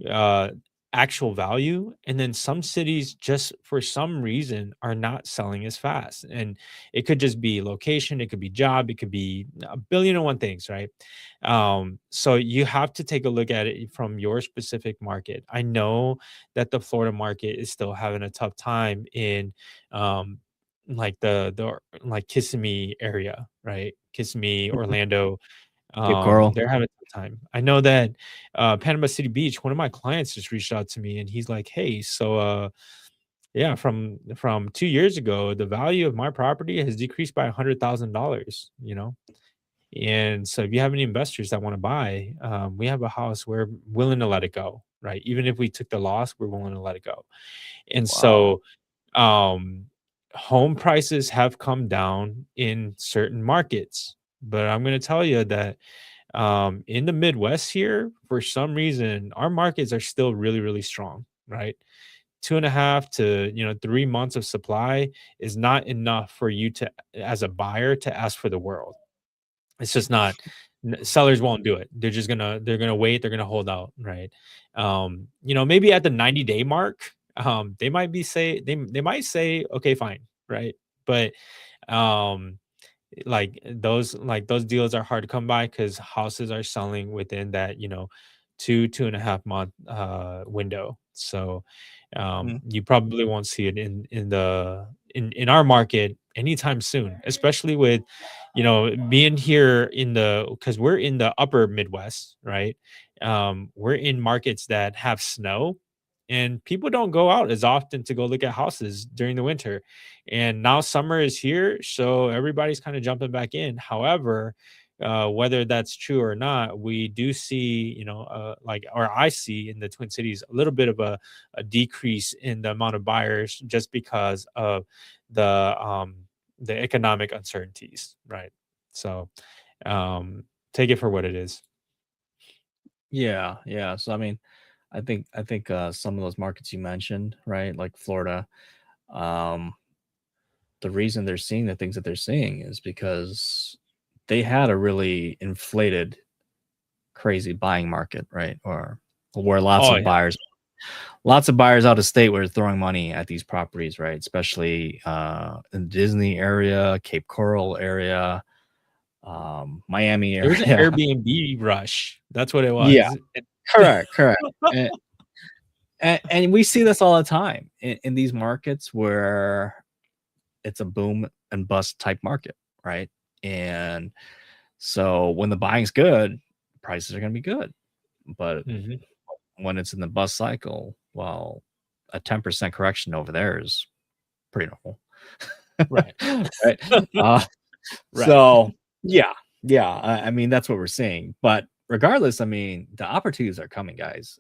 uh, actual value. And then some cities just for some reason are not selling as fast. And it could just be location, it could be job, it could be a billion and one things, right? So you have to take a look at it from your specific market. I know that the Florida market is still having a tough time in um like the like Kissimmee area, right? Kissimmee, Mhm. Orlando, Cape Coral. they're having a tough time. I know that Panama City Beach, one of my clients just reached out to me and he's like, "Hey, so yeah, from 2 years ago, the value of my property has decreased by $100,000, you know? And so if you have any investors that want to buy, we have a house, we're willing to let it go, right? Even if we took the loss, we're willing to let it go." And Wow. so um home prices have come down in certain markets, but I'm going to tell you that in the Midwest here, for some reason, our markets are still really, really strong, right? 2.5 to 3 months of supply is not enough for you to, as a buyer, to ask for the world. It's just not. Sellers won't do it. They're gonna wait. They're gonna hold out, right? Maybe at the 90-day mark, they might say, okay, fine, right? But um those deals are hard to come by because houses are selling within that 2.5 month window. So Mhm. you probably won't see it in our market anytime soon, especially with being here in the because we're in the upper Midwest, right? We're in markets that have snow, and people don't go out as often to go look at houses during the winter. And now summer is here, so everybody's kind of jumping back in. However, whether that's true or not, we do see, or I see in the Twin Cities a little bit of a decrease in the amount of buyers just because of the um, the economic uncertainties, right? So um, take it for what it is. Yeah, yeah. So I mean, I think some of those markets you mentioned, right, like Florida, um, the reason they're seeing the things that they're seeing is because they had a really inflated, crazy buying market, right? Or where Oh yeah. lots of buyers out of state were throwing money at these properties, right? Especially in Disney area, Cape Coral area, Miami There was an area. Airbnb rush. That's what it Yeah, was. correct, correct. And we see this all the time in these markets where it's a boom and bust type market, right? And so when the buying's good, prices are going to be good. But Mhm. when it's in the bust cycle, well, a 10% correction over there is pretty normal. Right. Right. Uh, Right. so yeah, yeah. I mean, that's what we're seeing. But regardless, I mean, the opportunities are coming, guys.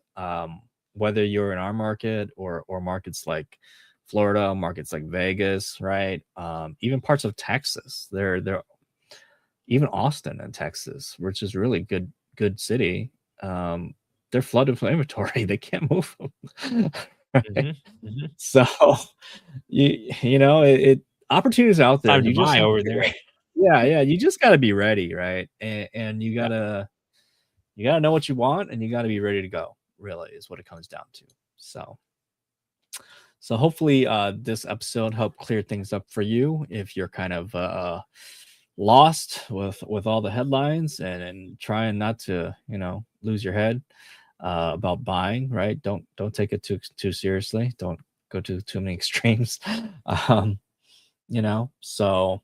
Whether you're in our market or markets like Florida, markets like Vegas, right? Even parts of Texas. They're even Austin in Texas, which is really good city. Um, they're flooded with inventory. They can't move them. Right? Mhm. Mhm. So it opportunities out there. Time to You just buy have to over be there. ready. Yeah, yeah. You just got to be ready, right? And Yeah. you gotta know what you want, and you got to be ready to go. Really, is what it comes down to. So hopefully this episode helped clear things up for you if you're kind of lost with all the headlines and trying not to lose your head about buying, right? Don't take it too seriously. Don't go to too many extremes. So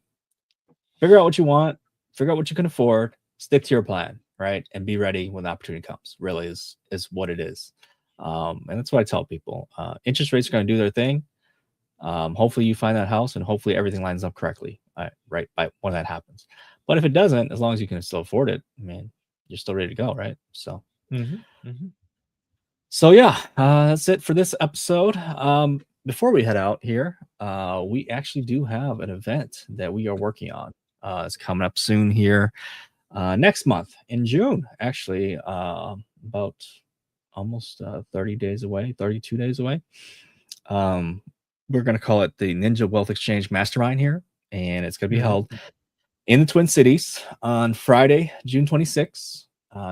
figure out what you want, figure out what you can afford, stick to your plan, right? And be ready when the opportunity comes. Really is what it is. And that's what I tell people. Interest rates are going to do their thing. Hopefully you find that house and hopefully everything lines up correctly, right? By when that happens. But if it doesn't, as long as you can still afford it, man, you're still ready to go, right? So, so yeah, that's it for this episode. Before we head out here, we actually do have an event that we are working on. It's coming up soon here, next month in June, actually, about almost 30 days away, 32 days away. We're going to call it the Ninja Wealth Exchange Mastermind here, and it's going to be held in the Twin Cities on Friday, June 26th,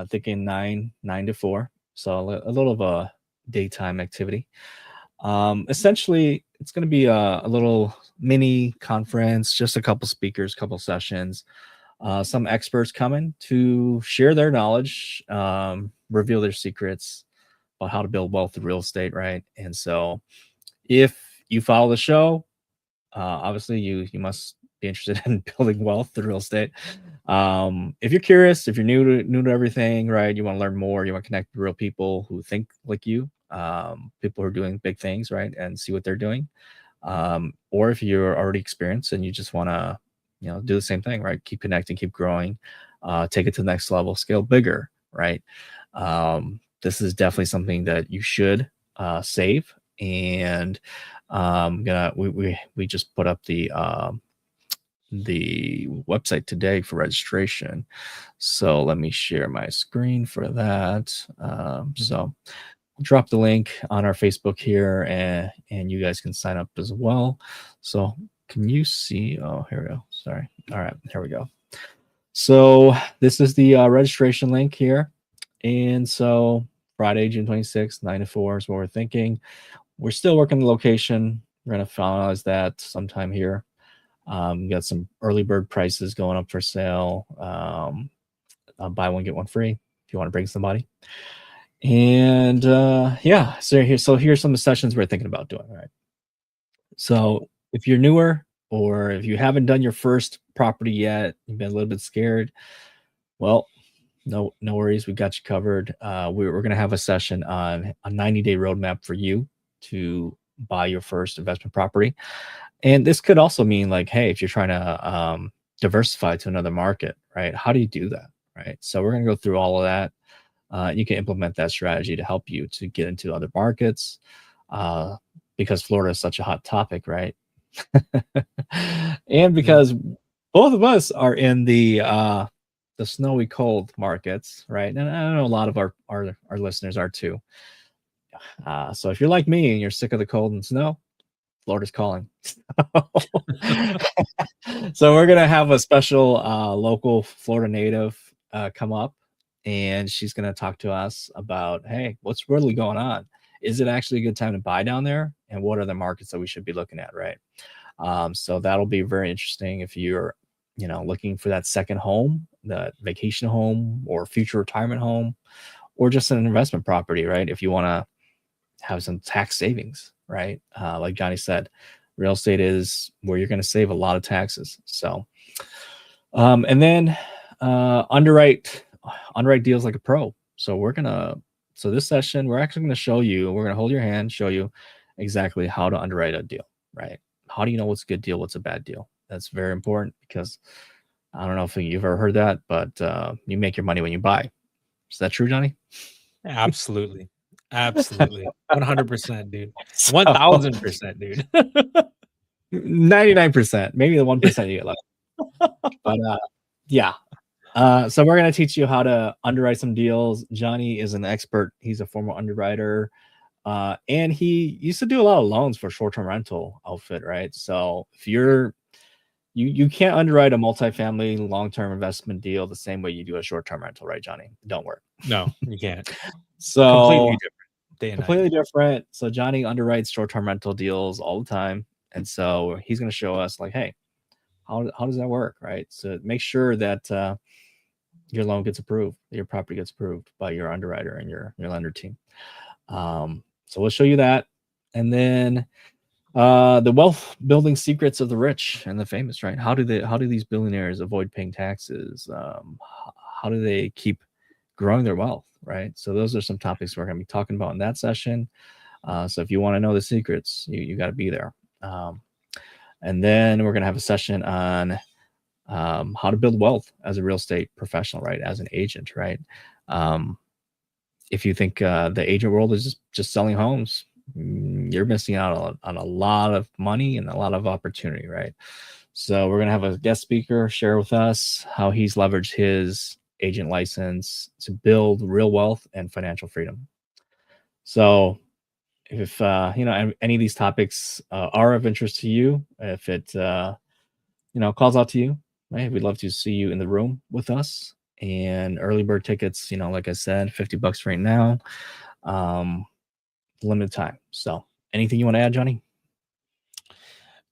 thinking 9 to 4. So a little of a daytime activity. Essentially, it's going to be a little mini conference, just a couple speakers, couple sessions, some experts coming to share their knowledge, reveal their secrets about how to build wealth in real estate, right? And so if you follow the show, obviously you must be interested in building wealth through real estate. If you're curious, if you're new to everything, right, you want to learn more, you want to connect with real people who think like you, people who are doing big things, right, and see what they're doing. Or if you're already experienced and you just want to, do the same thing, right, keep connecting, keep growing, take it to the next level, scale bigger, right. This is definitely something that you should save. And we just put up the website today for registration. So let me share my screen for that. So I'll drop the link on our Facebook here, and you guys can sign up as well. So can you see? Oh, here we go. Sorry. All right, here we go. So this is the registration link here. And so Friday, June 26th, 9 to 4 is what we're thinking. We're still working the location. We're going to finalize that sometime here. Got some early bird prices going up for sale. Buy one, get one free if you want to bring somebody. And yeah, so here's some of the sessions we're thinking about doing. Right. So if you're newer or if you haven't done your first property yet, you've been a little bit scared, well, no worries. We got you covered. We're going to have a session on a 90-day roadmap for you to buy your first investment property. And this could also mean like, hey, if you're trying to diversify to another market, right? How do you do that, right? So we're going to go through all of that. You can implement that strategy to help you to get into other markets, because Florida is such a hot topic, right? And because both of us are in the snowy cold markets, right? And I know a lot of our listeners are too. So if you're like me and you're sick of the cold and snow, Florida's calling. So we're gonna have a special local Florida native come up, and she's gonna talk to us about, hey, what's really going on? Is it actually a good time to buy down there? And what are the markets that we should be looking at, right? So that'll be very interesting if you're, looking for that second home, the vacation home or future retirement home, or just an investment property, right? If you want to have some tax savings, right? Like Johnny said, real estate is where you're going to save a lot of taxes. So, and then underwrite deals like a pro. So this session, we're actually going to show you, we're going to hold your hand, show you exactly how to underwrite a deal, right? How do you know what's a good deal, what's a bad deal? That's very important, because I don't know if you've ever heard that, but you make your money when you buy. Is that true, Johnny? Absolutely. 100%, dude. 1000%, dude. 99%, maybe the 1% you get left. But yeah. So we're going to teach you how to underwrite some deals. Johnny is an expert. He's a former underwriter. And he used to do a lot of loans for short-term rental outfit, right? So if you can't underwrite a multifamily long-term investment deal the same way you do a short-term rental, right, Johnny? It don't work. No, you can't. So completely different. So Johnny underwrites short-term rental deals all the time. And so he's going to show us like, hey, how does that work, right? So make sure that your loan gets approved, your property gets approved by your underwriter and your lender team. So we'll show you that. And then the wealth building secrets of the rich and the famous, right? How do these billionaires avoid paying taxes? how do they keep growing their wealth, right? So those are some topics we're going to be talking about in that session. So if you want to know the secrets, you got to be there. And then we're going to have a session on how to build wealth as a real estate professional, right? As an agent, right? If you think the agent world is just selling homes, you're missing out on a lot of money and a lot of opportunity, right? So we're going to have a guest speaker share with us how he's leveraged his agent license to build real wealth and financial freedom. So if any of these topics are of interest to you, if it calls out to you, right, we'd love to see you in the room with us. And early bird tickets, like I said, $50 right now, limited time. So anything you want to add, Johnny?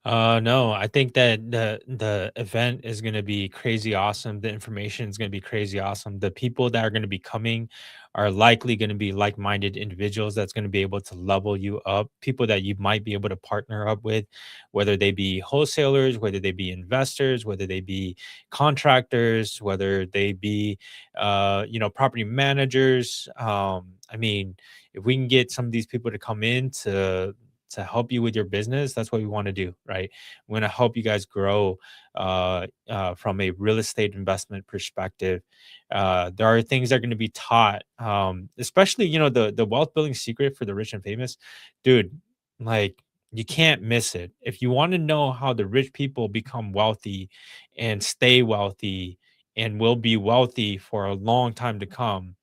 No, I think that the event is going to be crazy awesome. The information is going to be crazy awesome. The people that are going to be coming are likely going to be like-minded individuals that's going to be able to level you up, people that you might be able to partner up with, whether they be wholesalers, whether they be investors, whether they be contractors, whether they be property managers. I mean, if we can get some of these people to come in to help you with your business, that's what we want to do, right? We want to help you guys grow from a real estate investment perspective. There are things that are going to be taught, especially the wealth building secret for the rich and famous, dude. Like, you can't miss it. If you want to know how the rich people become wealthy and stay wealthy and will be wealthy for a long time to come,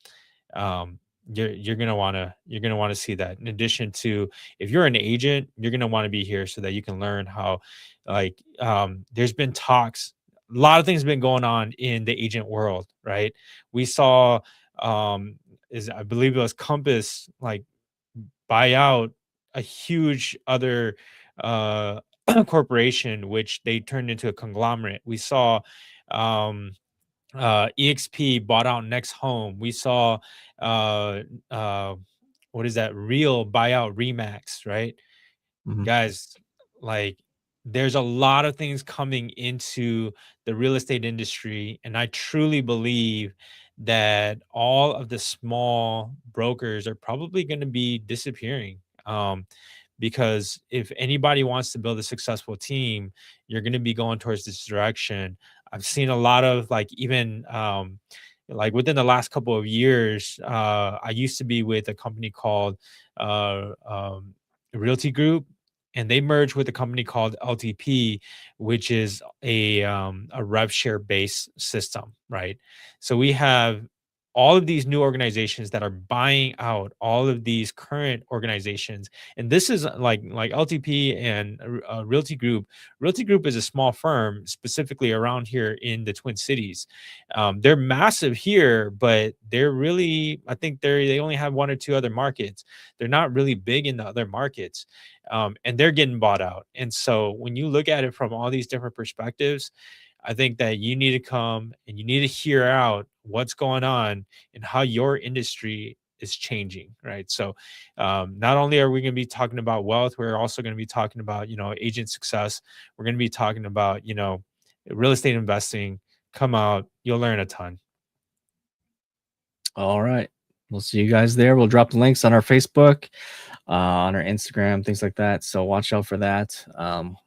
um, you're gonna want to see that. In addition to, if you're an agent, you're gonna want to be here so that you can learn how, like, there's been talks, a lot of things have been going on in the agent world, right? We saw, is I believe it was Compass, like, buy out a huge other uh corporation, which they turned into a conglomerate. We saw, um EXP bought out Next Home. We saw, uh, uh, what is that? Real buyout Remax, right? Mhm. Guys, like, there's a lot of things coming into the real estate industry, and I truly believe that all of the small brokers are probably going to be disappearing. Because if anybody wants to build a successful team, you're going to be going towards this direction. I've seen a lot of, like, even like within the last couple of years, I used to be with a company called uh, um, Realty Group, and they merged with a company called LTP, which is a rev share based system, right? So we have all of these new organizations that are buying out all of these current organizations, and this is like LTP and Realty Group. Realty Group is a small firm specifically around here in the Twin Cities. They're massive here, but they're really, I think they only have one or two other markets. They're not really big in the other markets, and they're getting bought out. And so when you look at it from all these different perspectives, I think that you need to come and you need to hear out what's going on and how your industry is changing, right? So not only are we going to be talking about wealth, we're also going to be talking about, agent success. We're going to be talking about, real estate investing. Come out, you'll learn a ton. All right. We'll see you guys there. We'll drop the links on our Facebook, on our Instagram, things like that. So watch out for that.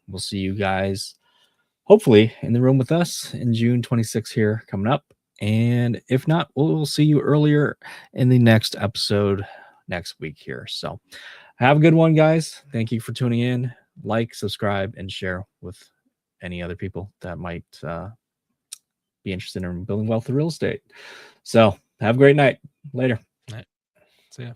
We'll see you guys hopefully in the room with us in June 26th here coming up. And if not, we'll see you earlier in the next episode next week here. So have a good one, guys. Thank you for tuning in. Like, subscribe, and share with any other people that might be interested in building wealth through real estate. So have a great night. Later. All right. See ya.